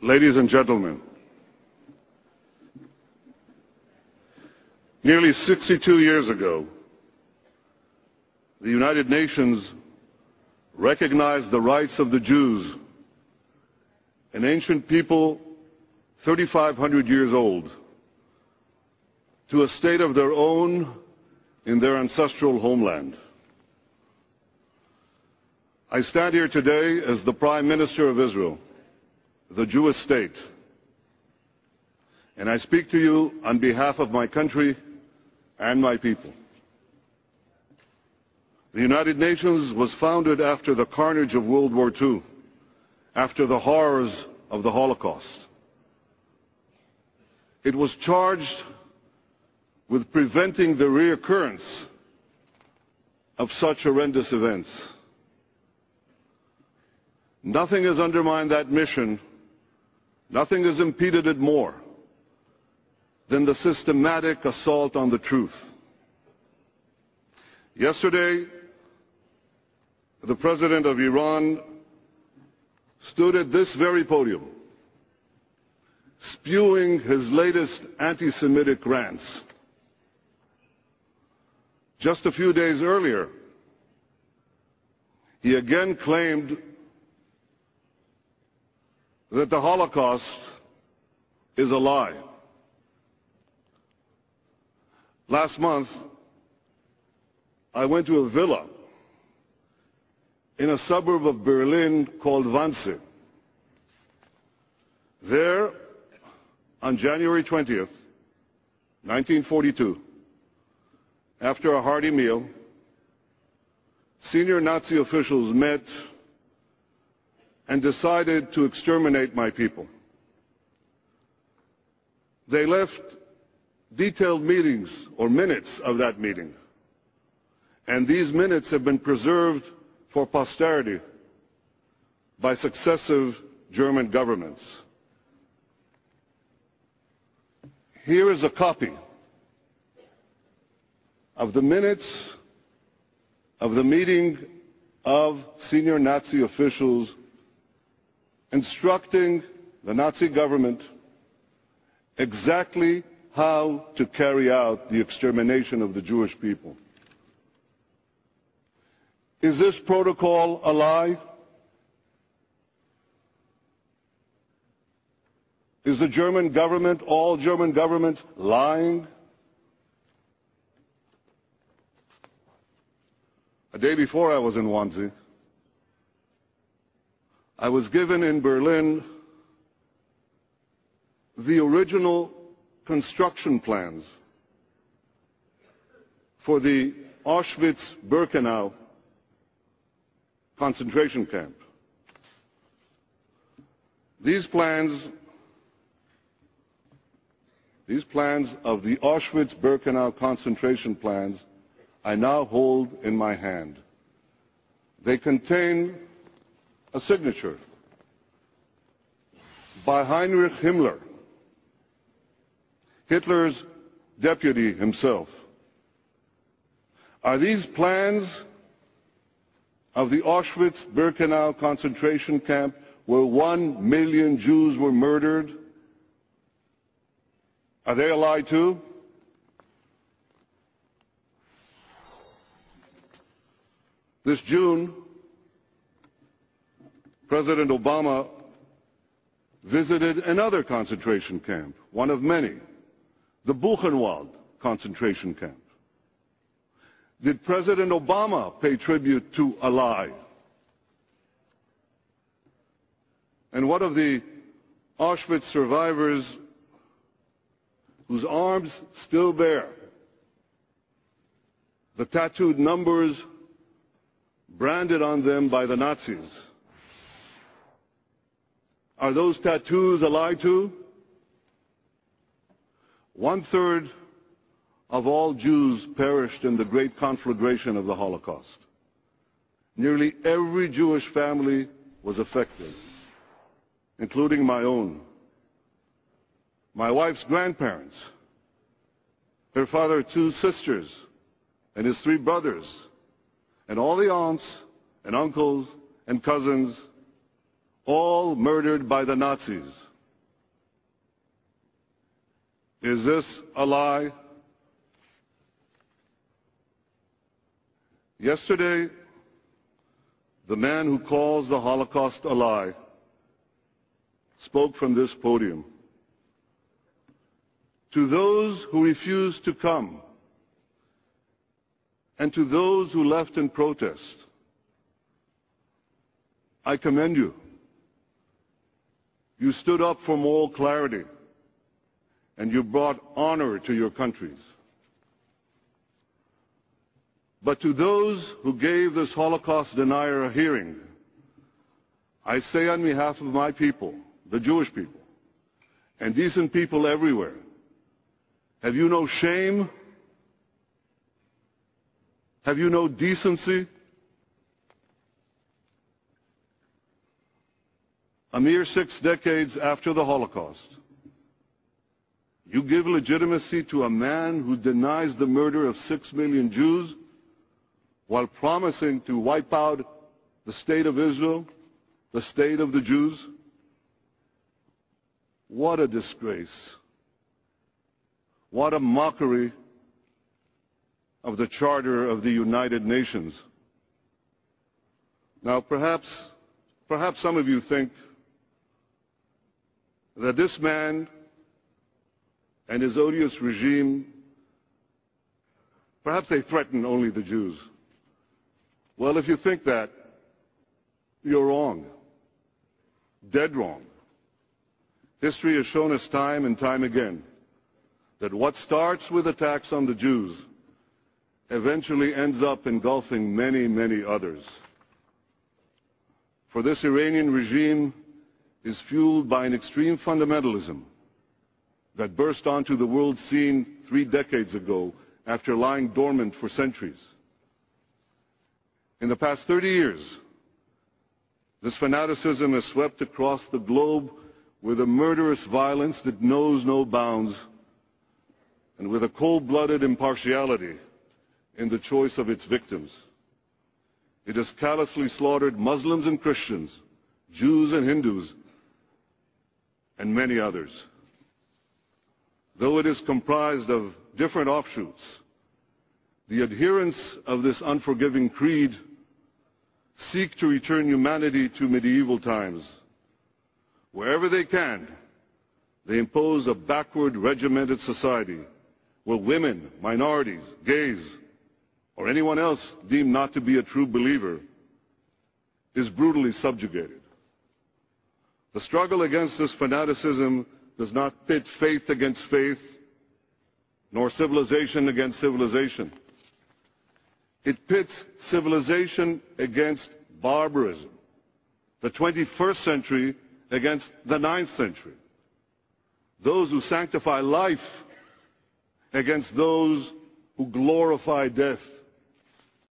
Ladies and gentlemen, nearly 62 years ago, the United Nations recognized the rights of the Jews, an ancient people 3,500 years old, to a state of their own in their ancestral homeland. I stand here today as the Prime Minister of Israel, the Jewish state, and I speak to you on behalf of my country and my people. The United Nations was founded after the carnage of World War II, after the horrors of the Holocaust. It was charged with preventing the reoccurrence of such horrendous events. Nothing has undermined that mission, nothing has impeded it more than the systematic assault on the truth. Yesterday, the President of Iran stood at this very podium, spewing his latest anti-Semitic rants. Just a few days earlier, he again claimed that the Holocaust is a lie. Last month, I went to a villa in a suburb of Berlin called Wannsee. There, on January 20th, 1942, after a hearty meal, senior Nazi officials met and decided to exterminate my people. They left detailed meetings or minutes of that meeting, and these minutes have been preserved for posterity by successive German governments. Here is a copy of the minutes of the meeting of senior Nazi officials instructing the Nazi government exactly how to carry out the extermination of the Jewish people. Is this protocol a lie? Is the German government, all German governments, lying? A day before I was in Wannsee, I was given in Berlin the original construction plans for the Auschwitz-Birkenau concentration camp. These plans of the Auschwitz-Birkenau concentration plans I now hold in my hand. They contain a signature by Heinrich Himmler, Hitler's deputy himself. Are these plans of the Auschwitz-Birkenau concentration camp where 1 million Jews were murdered? Are they a lie too? This June, President Obama visited another concentration camp, one of many, the Buchenwald concentration camp. Did President Obama pay tribute to a lie? And what of the Auschwitz survivors whose arms still bear the tattooed numbers branded on them by the Nazis? Are those tattoos a lie too? 1/3 of all Jews perished in the great conflagration of the Holocaust. Nearly every Jewish family was affected, including my own. My wife's grandparents, her father, 2 sisters, and his 3 brothers, and all the aunts and uncles and cousins all murdered by the Nazis. Is this a lie? Yesterday, the man who calls the Holocaust a lie spoke from this podium. To those who refused to come, and to those who left in protest, I commend you. You stood up for moral clarity, and you brought honor to your countries. But to those who gave this Holocaust denier a hearing, I say on behalf of my people, the Jewish people, and decent people everywhere, have you no shame? Have you no decency? A mere 6 decades after the Holocaust, you give legitimacy to a man who denies the murder of 6 million Jews while promising to wipe out the state of Israel, the state of the Jews? What a disgrace. What a mockery of the Charter of the United Nations. Now, perhaps some of you think that this man and his odious regime, perhaps they threaten only the Jews. Well, if you think that, you're wrong. Dead wrong. History has shown us time and time again that what starts with attacks on the Jews eventually ends up engulfing many, many others. For this Iranian regime is fueled by an extreme fundamentalism that burst onto the world scene 3 decades ago after lying dormant for centuries. In the past 30 years, this fanaticism has swept across the globe with a murderous violence that knows no bounds and with a cold-blooded impartiality in the choice of its victims. It has callously slaughtered Muslims and Christians, Jews and Hindus, and many others. Though it is comprised of different offshoots, the adherents of this unforgiving creed seek to return humanity to medieval times. Wherever they can, they impose a backward, regimented society where women, minorities, gays, or anyone else deemed not to be a true believer is brutally subjugated. The struggle against this fanaticism does not pit faith against faith, nor civilization against civilization. It pits civilization against barbarism, the 21st century against the 9th century, those who sanctify life against those who glorify death.